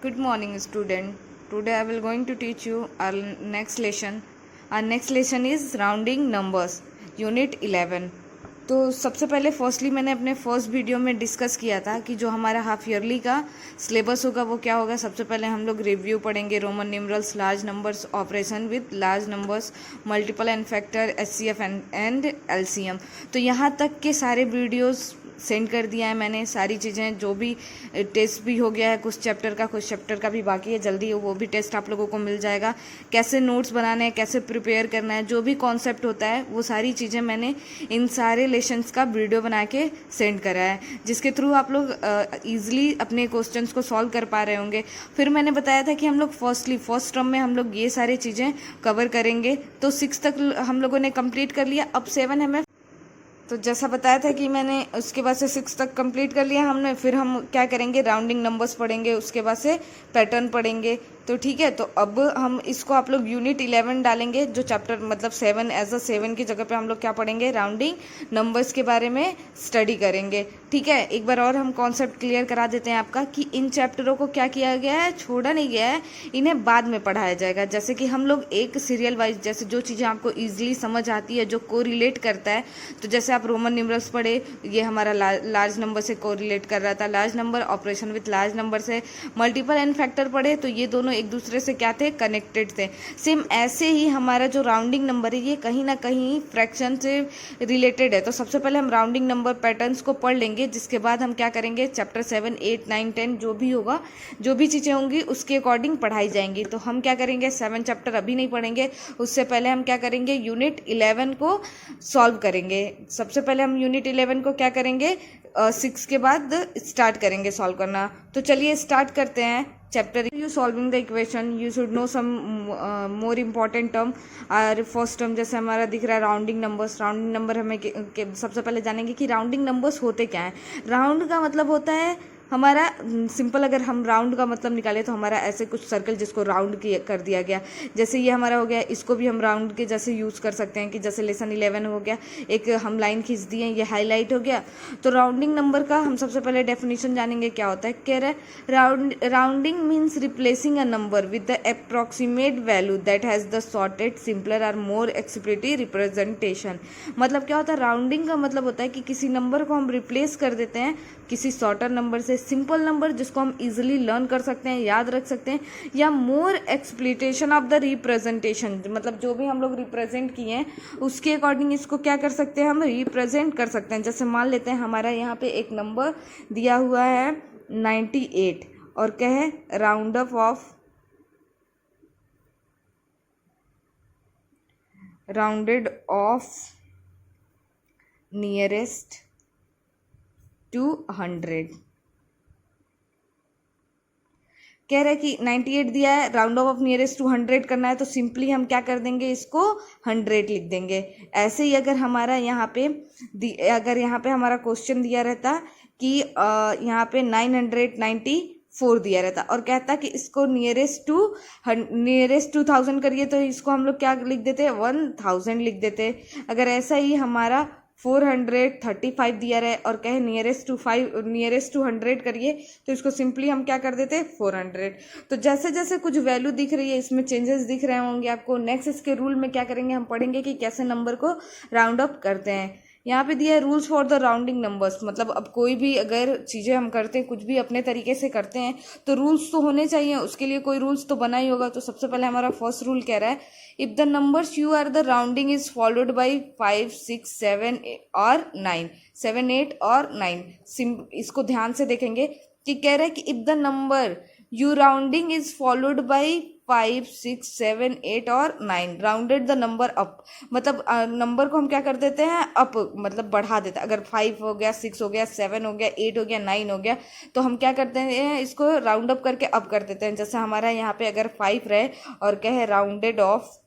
Good morning, student. Today I will going to teach you our next lesson. Our next lesson is rounding numbers, Unit 11. तो सबसे पहले firstly मैंने अपने first video में discuss किया था कि जो हमारा हाफ ईयरली का सिलेबस होगा वो क्या होगा। सबसे पहले हम लोग रिव्यू पढ़ेंगे, Roman numerals, large numbers, operation with large numbers, multiple and factor, HCF and LCM. तो यहाँ तक के सारे वीडियोस सेंड कर दिया है मैंने, सारी चीज़ें, जो भी टेस्ट भी हो गया है कुछ चैप्टर का भी बाकी है, जल्दी वो भी टेस्ट आप लोगों को मिल जाएगा। कैसे नोट्स बनाने हैं, कैसे प्रिपेयर करना है, जो भी कॉन्सेप्ट होता है वो सारी चीज़ें मैंने इन सारे लेसन्स का वीडियो बना के सेंड करा है, जिसके थ्रू आप लोग ईजिली अपने क्वेश्चंस को सॉल्व कर पा रहे होंगे। फिर मैंने बताया था कि हम लोग फर्स्ट टर्म में हम लोग ये सारी चीज़ें कवर करेंगे। तो 6 तक हम लोगों ने कंप्लीट कर लिया, अब 7 हमें, तो जैसा बताया था कि मैंने उसके बाद से 6 तक कंप्लीट कर लिया हमने। फिर हम क्या करेंगे, राउंडिंग नंबर्स पढ़ेंगे, उसके बाद से पैटर्न पढ़ेंगे। तो ठीक है, तो अब हम इसको आप लोग यूनिट 11 डालेंगे, जो चैप्टर मतलब 7 एज अ 7 की जगह पे हम लोग क्या पढ़ेंगे, राउंडिंग नंबर्स के बारे में स्टडी करेंगे। ठीक है, एक बार और हम कॉन्सेप्ट क्लियर करा देते हैं आपका कि इन चैप्टरों को क्या किया गया है, छोड़ा नहीं गया है, इन्हें बाद में पढ़ाया जाएगा। जैसे कि हम लोग एक सीरियल वाइज, जैसे जो चीज़ें आपको ईजिली समझ आती है, जो को रिलेट करता है, तो जैसे आप रोमन न्यूमरल्स पढ़े, ये हमारा लार्ज नंबर से को रिलेट कर रहा था, large number, operation with large number से, मल्टीपल एंड फैक्टर पढ़े, तो ये दोनों एक दूसरे से क्या थे, कनेक्टेड थे। सेम ऐसे ही हमारा जो राउंडिंग नंबर है ये कहीं ना कहीं फ्रैक्शन से रिलेटेड है। तो सबसे पहले हम राउंडिंग नंबर पैटर्न्स को पढ़ लेंगे, जिसके बाद हम क्या करेंगे, चैप्टर 7, 8, 9, 10 जो भी होगा, जो भी चीज़ें होंगी उसके अकॉर्डिंग पढ़ाई जाएंगी। तो हम क्या करेंगे, 7 चैप्टर अभी नहीं पढ़ेंगे, उससे पहले हम क्या करेंगे, यूनिट 11 को सॉल्व करेंगे। सबसे पहले हम यूनिट 11 को क्या करेंगे, 6 के बाद स्टार्ट करेंगे सॉल्व करना। तो चलिए स्टार्ट करते हैं। Chapter you solving the equation, you should know some more important term. और फर्स्ट टर्म जैसे हमारा दिख रहा है राउंडिंग नंबर्स। राउंडिंग नंबर हमें सबसे पहले जानेंगे कि राउंडिंग नंबर्स होते क्या हैं। राउंड का मतलब होता है हमारा सिंपल, अगर हम राउंड का मतलब निकालें तो हमारा ऐसे कुछ सर्कल जिसको राउंड कर दिया गया, जैसे ये हमारा हो गया, इसको भी हम राउंड के जैसे यूज़ कर सकते हैं कि जैसे लेसन 11 हो गया, एक हम लाइन खींच दिए, ये हाईलाइट हो गया। तो राउंडिंग नंबर का हम सबसे पहले डेफिनेशन जानेंगे क्या होता है। कह रहा है rounding means replacing a number with the approximate value that has the shorted, simpler और मोर एक्सप्रेसिव रिप्रेजेंटेशन। मतलब क्या होता है, राउंडिंग का मतलब होता है कि किसी नंबर को हम रिप्लेस कर देते हैं किसी शॉर्टर नंबर से, सिंपल नंबर जिसको हम इजीली लर्न कर सकते हैं, याद रख सकते हैं, या मोर एक्सप्लिटेशन ऑफ द रिप्रेजेंटेशन, मतलब जो भी हम लोग रिप्रेजेंट किए हैं उसके अकॉर्डिंग इसको क्या कर सकते हैं, हम रिप्रेजेंट कर सकते हैं। जैसे मान लेते हैं हमारा यहाँ पे एक नंबर दिया हुआ है 98 और क्या है, round off rounded off nearest to 100। कह रहे हैं कि 98 दिया है, राउंड ऑफ नियरेस्ट टू 100 करना है, तो सिंपली हम क्या कर देंगे, इसको 100 लिख देंगे। ऐसे ही अगर हमारा यहाँ पे हमारा क्वेश्चन दिया रहता कि यहाँ पे 994 दिया रहता और कहता कि इसको नियरेस्ट टू 2000 करिए, तो इसको हम लोग क्या लिख देते, 1000 लिख देते। अगर ऐसा ही हमारा 435 दिया रहे और कहे नियरेस्ट टू 100 करिए, तो इसको सिंपली हम क्या कर देते, 400। तो जैसे जैसे कुछ वैल्यू दिख रही है, इसमें चेंजेस दिख रहे होंगे आपको। नेक्स्ट इसके रूल में क्या करेंगे, हम पढ़ेंगे कि कैसे नंबर को राउंड अप करते हैं। यहाँ पे दिया है rules for the rounding numbers, मतलब अब कोई भी अगर चीज़ें हम करते हैं, कुछ भी अपने तरीके से करते हैं, तो रूल्स तो होने चाहिए, उसके लिए कोई रूल्स तो बना ही होगा। तो सबसे पहले हमारा फर्स्ट रूल कह रहा है, if the numbers you are the rounding is followed by 5, 6, 7 और 9, 7, 8 और 9। इसको ध्यान से देखेंगे कि कह रहा है कि if the number you rounding is followed by 5, 6, 7, 8 और 9, राउंडेड द नंबर अप, मतलब नंबर को हम क्या कर देते हैं, अप मतलब बढ़ा देते हैं। अगर 5 हो गया, 6 हो गया, 7 हो गया, 8 हो गया, 9 हो गया, तो हम क्या करते हैं, इसको राउंड अप करके अप कर देते हैं। जैसे हमारा यहाँ पे अगर 5 रहे और क्या है, rounded off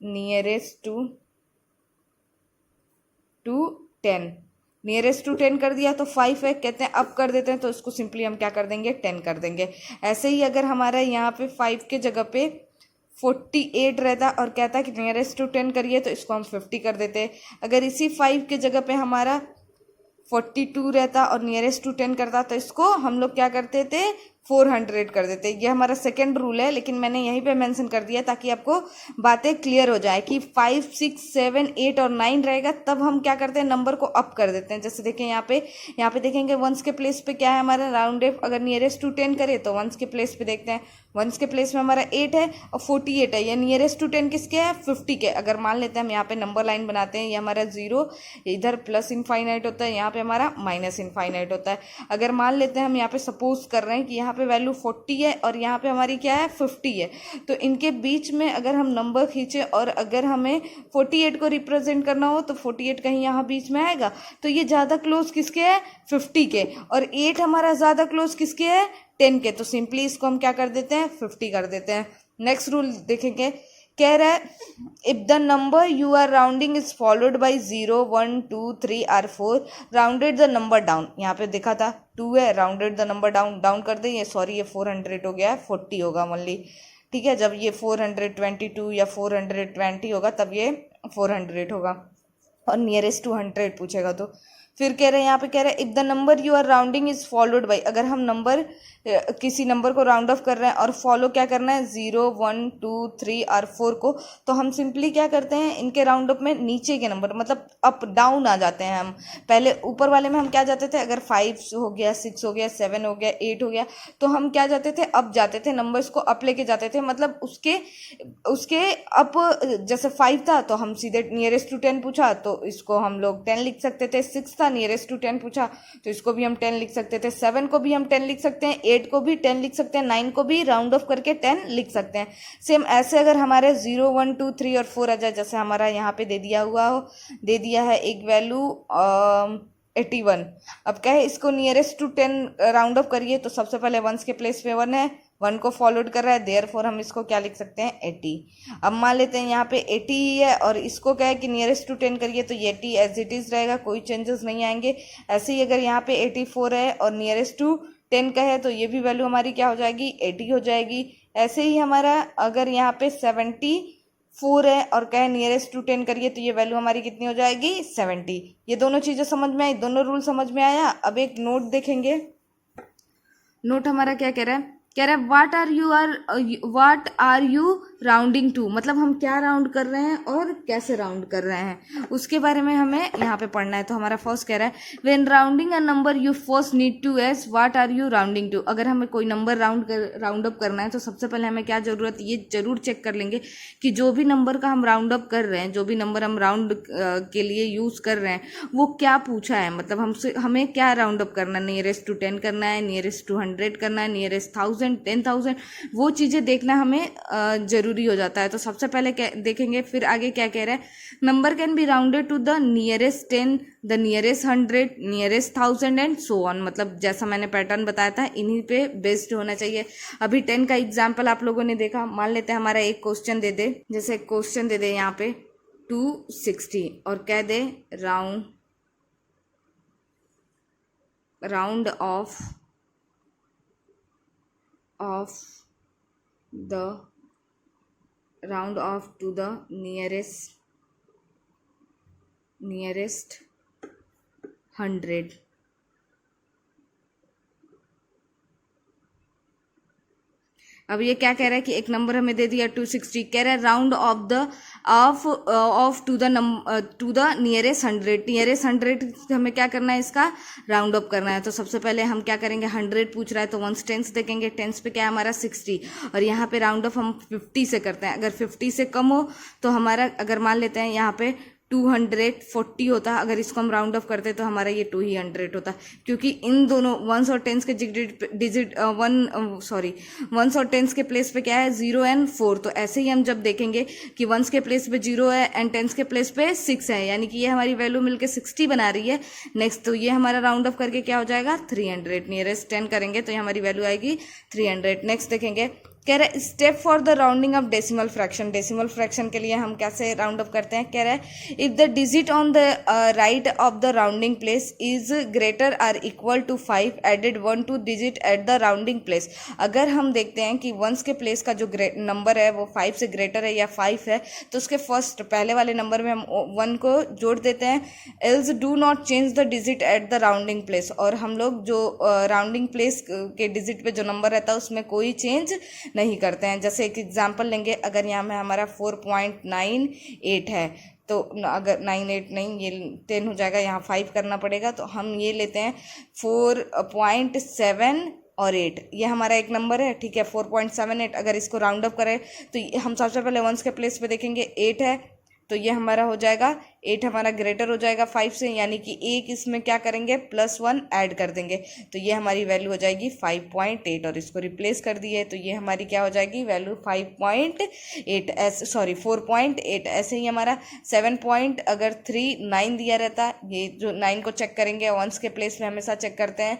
nearest to 10, nearest to 10 कर दिया तो 5 है, कहते हैं अप कर देते हैं, तो इसको सिंपली हम क्या कर देंगे, 10 कर देंगे। ऐसे ही अगर हमारा यहाँ पे 5 के जगह पे 48 रहता और कहता कि नियरेस्ट टू 10 करिए, तो इसको हम 50 कर देते। अगर इसी 5 के जगह पे हमारा 42 रहता और नियरेस्ट टू 10 करता तो इसको हम लोग क्या करते थे 400 कर देते। ये हमारा सेकंड रूल है, लेकिन मैंने यहीं पे मेंशन कर दिया ताकि आपको बातें क्लियर हो जाए कि 5, 6, 7, 8 और 9 रहेगा तब हम क्या करते हैं नंबर को अप कर देते हैं। जैसे देखें यहाँ पे देखेंगे वंस के प्लेस पे क्या है हमारा राउंड ऑफ, अगर नियरेस्ट टू 10 करे तो वंस के प्लेस पे देखते हैं, वंस के प्लेस में हमारा 8 है और 48 है। ये नियरेस्ट टू 10 किसके है 50 के। अगर मान लेते हैं हम यहाँ पे नंबर लाइन बनाते हैं, ये हमारा 0, इधर प्लस इनफाइनाइट होता है, यहाँ पे हमारा माइनस इनफाइनाइट होता है। अगर मान लेते हैं हम यहाँ पे सपोज कर रहे हैं कि यहाँ पे वैल्यू 40 है और यहाँ पे हमारी क्या है 50 है, तो इनके बीच में अगर हम नंबर खींचे और अगर हमें 48 को रिप्रेजेंट करना हो तो 48 कहीं यहाँ बीच में आएगा, तो ये ज़्यादा क्लोज किसके है 50 के, और 8 हमारा ज़्यादा क्लोज किसके है 10 के। तो सिंपली इसको हम क्या कर देते हैं 50 कर देते हैं। नेक्स्ट रूल देखेंगे, कह रहा है if the number you are rounding is followed by 0, 1, 2, 3 और 4, राउंडेड द नंबर डाउन। यहाँ पे देखा था 2 है, राउंडेड द नंबर डाउन कर दे, ये सॉरी ये 400 हो गया है, 40 होगा ओनली, ठीक है। जब ये 422 या 420 होगा तब ये 400 होगा, और नियरेस्ट टू 100 पूछेगा तो। फिर कह रहे हैं यहाँ पे कह रहे हैं if the number you are rounding is followed by, अगर हम नंबर किसी नंबर को राउंड ऑफ कर रहे हैं और फॉलो क्या करना है 0, 1, 2, 3 और 4 को, तो हम सिंपली क्या करते हैं इनके राउंड ऑफ में नीचे के नंबर मतलब अप डाउन आ जाते हैं। हम पहले ऊपर वाले में हम क्या जाते थे, अगर 5 हो गया, 6 हो गया, 7 हो गया, 8 हो गया, तो हम क्या जाते थे अप जाते थे, नंबर्स को अप लेके जाते थे, मतलब उसके अप। जैसे 5 था तो हम सीधे नियरेस्ट टू 10 पूछा तो इसको हम लोग 10 लिख सकते थे, 6 था नियरेस्ट टू 10 पूछा तो इसको भी हम 10 लिख सकते थे, 7 को भी हम 10 लिख सकते हैं, 8 को भी 10 लिख सकते हैं, 9 को भी राउंड ऑफ करके 10 लिख सकते हैं। सेम ऐसे अगर हमारे 0, 1, 2, 3 और 4 आ जाए, जैसे हमारा यहाँ पे दे दिया है एक वैल्यू 81। अब क्या है इसको नियरेस्ट टू 10 राउंड ऑफ करिए तो सबसे पहले वंस के प्लेस पे 1 है, 1 को फॉलोड कर रहा है, देयरफॉर हम इसको क्या लिख सकते हैं 80। अब मान लेते हैं यहाँ पे 80 ही है और इसको क्या है कि नियरेस्ट टू 10 करिए तो ये 80 एज इट इज रहेगा, कोई चेंजेस नहीं आएंगे। ऐसे ही अगर यहाँ पे 84 है और नियरेस्ट टू 10 का है तो ये भी वैल्यू हमारी क्या हो जाएगी 80 हो जाएगी। ऐसे ही हमारा अगर यहाँ पे 74 है और कहे नियरेस्ट टू 10 करिए तो ये वैल्यू हमारी कितनी हो जाएगी 70। ये दोनों चीज़ें समझ में आई, दोनों रूल समझ में आया। अब एक नोट देखेंगे, नोट हमारा क्या कह रहा है, कह रहा है what are you rounding to, मतलब हम क्या राउंड कर रहे हैं और कैसे राउंड कर रहे हैं उसके बारे में हमें यहाँ पे पढ़ना है। तो हमारा फर्स्ट कह रहा है when rounding a number you first need to ask what are you rounding to. अगर हमें कोई नंबर राउंड अप करना है तो सबसे पहले हमें क्या जरूरत, ये जरूर चेक कर लेंगे कि जो भी नंबर का हम राउंड अप कर रहे हैं, जो भी नंबर हम राउंड के लिए यूज कर रहे हैं वो क्या पूछा है, मतलब हमसे हमें क्या राउंड अप करना है, नियरेस्ट टू 10 करना है, नियरेस्ट टू 100 करना है, नियरेस्ट 1000, 10,000, वो चीज़ें देखना हमें जरूरी हो जाता है। तो सबसे पहले देखेंगे, फिर आगे क्या कह रहा है, number can be rounded to the nearest 10, the nearest 100, nearest 1000 and so on. मतलब जैसा मैंने पैटर्न बताया था इन्हीं पे बेस्ड होना चाहिए। अभी 10 का एग्जाम्पल आप लोगों ने देखा, मान लेते हैं हमारा एक क्वेश्चन दे दे, जैसे क्वेश्चन दे दे यहाँ पे 260 और कह दे round off to the nearest 100। अब ये क्या कह रहा है कि एक नंबर हमें दे दिया 260, कह रहा है round off to the nearest 100। Nearest 100 हमें क्या करना है, इसका राउंड अप करना है। तो सबसे पहले हम क्या करेंगे, 100 पूछ रहा है तो वंस टेंस देखेंगे, टेंस पे क्या है हमारा 60 और यहाँ पे राउंड ऑफ हम 50 से करते हैं। अगर 50 से कम हो तो हमारा, अगर मान लेते हैं यहाँ पे 240 होता है, अगर इसको हम राउंड ऑफ करते तो हमारा ये 200 होता, क्योंकि इन दोनों वंस और टेंस के वंस और टेंस के प्लेस पे क्या है 0 एंड 4। तो ऐसे ही हम जब देखेंगे कि वंस के प्लेस पे 0 है एंड टेंस के प्लेस पे 6 है, यानी कि ये हमारी वैल्यू मिलके 60 बना रही है। नेक्स्ट तो ये हमारा राउंड ऑफ करके क्या हो जाएगा 300, नियरेस्ट 10 करेंगे तो ये हमारी वैल्यू आएगी 300। नेक्स्ट देखेंगे कह रहा है step for the rounding off decimal fraction. Decimal fraction के लिए हम कैसे राउंड अप करते हैं, कह रहा है if the digit on the right of the rounding place is greater or equal to 5 added 1 to digit at the rounding place. अगर हम देखते हैं कि वंस के प्लेस का जो नंबर है वो 5 से ग्रेटर है या 5 है तो उसके फर्स्ट पहले वाले नंबर में हम 1 को जोड़ देते हैं। Else do not change the digit at the rounding place, और हम लोग जो राउंडिंग प्लेस के डिजिट पे जो नंबर रहता है उसमें कोई चेंज नहीं करते हैं। जैसे एक एग्जांपल लेंगे, अगर यहाँ में हमारा 4.98 है तो अगर 98 नहीं ये 10 हो जाएगा, यहाँ 5 करना पड़ेगा, तो हम ये लेते हैं 4.7 और 8, ये हमारा एक नंबर है, ठीक है 4.78। अगर इसको राउंड अप करें तो हम सबसे पहले वंस के प्लेस पे देखेंगे 8 है तो ये हमारा हो जाएगा 8 हमारा ग्रेटर हो जाएगा 5 से, यानी कि एक इसमें क्या करेंगे +1 ऐड कर देंगे तो ये हमारी वैल्यू हो जाएगी 5.8 और इसको रिप्लेस कर दिए तो ये हमारी क्या हो जाएगी वैल्यू 4.8। ऐसे ही हमारा 7.39 दिया रहता, ये जो 9 को चेक करेंगे वंस के प्लेस में हमेशा चेक करते हैं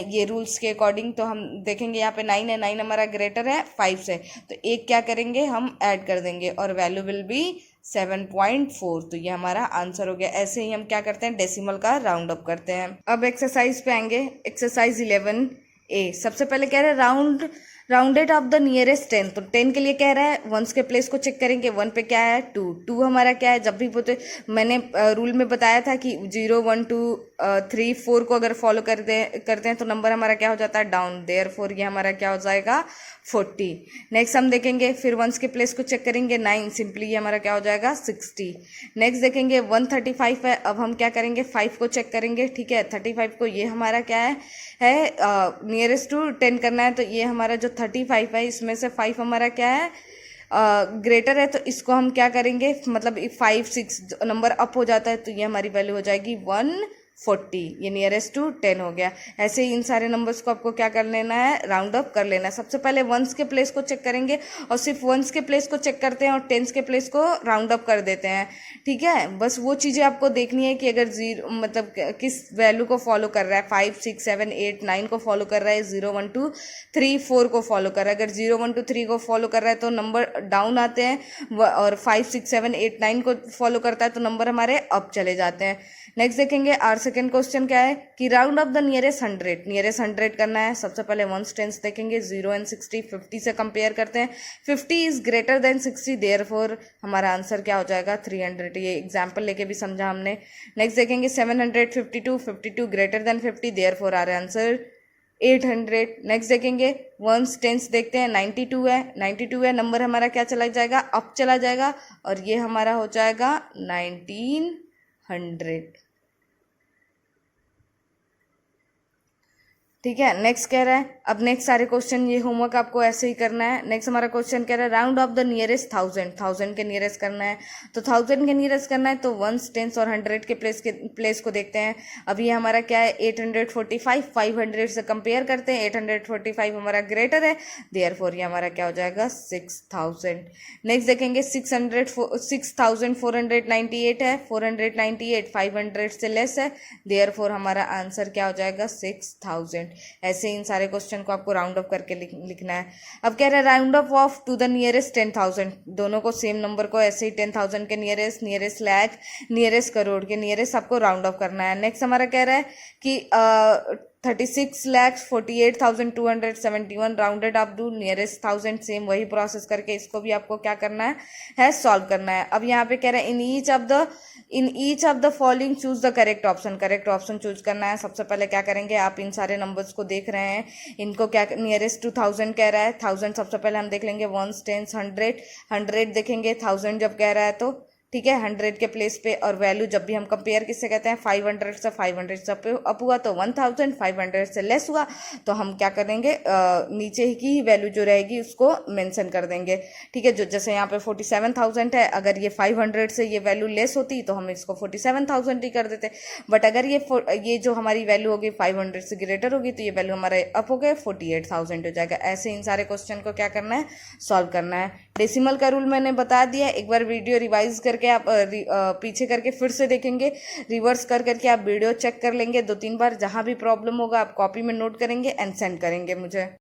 ये रूल्स के अकॉर्डिंग, तो हम देखेंगे यहाँ पे 9 है, 9 हमारा ग्रेटर है 5 से, तो एक क्या करेंगे हम ऐड कर देंगे और वैल्यू विल बी 7.4, तो ये हमारा आंसर हो गया। ऐसे ही हम क्या करते हैं डेसिमल का राउंड अप करते हैं। अब एक्सरसाइज पे आएंगे, एक्सरसाइज 11A। सबसे पहले कह रहे हैं राउंडेड ऑफ द नियरेस्ट 10, तो 10 के लिए कह रहा है वंस के प्लेस को चेक करेंगे, 1 पे क्या है 2 हमारा क्या है, जब भी बोलते मैंने रूल में बताया था कि 0 1 2 3 4 को अगर फॉलो करते हैं तो नंबर हमारा क्या हो जाता है डाउन, देयरफॉर ये हमारा क्या हो जाएगा 40। नेक्स्ट हम देखेंगे फिर वंस के प्लेस को चेक करेंगे 9, सिंपली ये हमारा क्या हो जाएगा 60। नेक्स्ट देखेंगे 135 है, अब हम क्या करेंगे 5 को चेक करेंगे, ठीक है 35 को ये हमारा क्या है नियरेस्ट टू 10 करना है, तो ये हमारा जो 35 है इसमें से 5 हमारा क्या है ग्रेटर है, तो इसको हम क्या करेंगे मतलब 5 6 नंबर अप हो जाता है तो ये हमारी वैल्यू हो जाएगी 140, ये नियरेस्ट टू 10 हो गया। ऐसे ही इन सारे नंबर्स को आपको क्या कर लेना है राउंड अप कर लेना है। सबसे पहले वंस के प्लेस को चेक करेंगे और सिर्फ वंस के प्लेस को चेक करते हैं और टेंस के प्लेस को राउंड अप कर देते हैं, ठीक है। बस वो चीज़ें आपको देखनी है कि अगर 0 मतलब किस वैल्यू को फॉलो कर रहा है, 5 6 7 8 9 को फॉलो कर रहा है, 0 1 2 3 4 को फॉलो कर रहा है। अगर 0 1 2 3 को फॉलो कर रहा है तो नंबर डाउन आते हैं और 5 6 7 8 9 को फॉलो करता है तो नंबर हमारे अप चले जाते हैं। नेक्स्ट देखेंगे आर सेकेंड क्वेश्चन क्या है कि राउंड ऑफ द नियरेस्ट 100 करना है। सबसे पहले वंस टेंस देखेंगे 0 एंड 60, 50 से कंपेयर करते हैं, 50 इज ग्रेटर देन 60, देयरफॉर हमारा आंसर क्या हो जाएगा 300, ये एग्जाम्पल लेके भी समझा हमने। नेक्स्ट देखेंगे 752, 52 greater than 50, therefore our answer 800। Next देखेंगे वंस टेंस देखते हैं 92 है, नंबर हमारा क्या चला जाएगा अप चला जाएगा और ये हमारा हो जाएगा 1900, ठीक है। नेक्स्ट कह रहा है, अब नेक्स्ट सारे क्वेश्चन ये होमवर्क आपको ऐसे ही करना है। नेक्स्ट हमारा क्वेश्चन कह रहा है राउंड ऑफ द नियरेस्ट 1000 के नियरेस्ट करना है, तो 1000 के नियरेस्ट करना है तो वंस टेंस और 100 के प्लेस को देखते हैं। अब ये हमारा क्या है 845, 500 से कंपेयर करते हैं, 845 हमारा ग्रेटर है, देयरफॉर ये हमारा क्या हो जाएगा 6000। नेक्स्ट देखेंगे 6498 है, 498 500 से लेस है, देयरफॉर हमारा आंसर क्या हो जाएगा 6000। ऐसे इन सारे क्वेश्चन को आपको राउंड अप करके लिखना है। अब कह रहा है round up of to the nearest 10,000, दोनों को सेम नंबर को ऐसे ही 10,000 के नियरेस्ट लाख, नियरेस्ट करोड़ के नियरेस्ट आपको राउंड अप करना है। नेक्स्ट हमारा कह रहा है कि 36,48,271 rounded up to nearest 1000, same वही प्रोसेस करके इसको भी आपको क्या करना है सॉल्व करना है। अब यहाँ पे कह रहा है in each of the following choose the correct option choose करना है। सबसे पहले क्या करेंगे, आप इन सारे नंबर्स को देख रहे हैं, इनको क्या नियरेस्ट टू 1000 कह रहा है, 1000 सबसे पहले हम देख लेंगे वंस टेंस 100 देखेंगे 1000 जब कह रहा है तो ठीक है 100 के प्लेस पे, और वैल्यू जब भी हम कंपेयर किससे कहते हैं 500 से, 500 से अप हुआ तो 1000, 500 से लेस हुआ तो हम क्या करेंगे नीचे की ही वैल्यू जो रहेगी उसको मेंशन कर देंगे, ठीक है। जो जैसे यहाँ पे 47,000 है, अगर ये 500 से ये वैल्यू लेस होती तो हम इसको 47,000 ही कर देते, बट अगर ये जो हमारी वैल्यू होगी 500 से ग्रेटर होगी तो ये वैल्यू हमारा अप हो गए 48,000 हो जाएगा। ऐसे इन सारे क्वेश्चन को क्या करना है सॉल्व करना है। डेसिमल का रूल मैंने बता दिया, एक बार वीडियो रिवाइज करके आप पीछे करके फिर से देखेंगे, रिवर्स करके आप वीडियो चेक कर लेंगे 2-3 बार, जहां भी प्रॉब्लम होगा आप कॉपी में नोट करेंगे एंड सेंड करेंगे मुझे।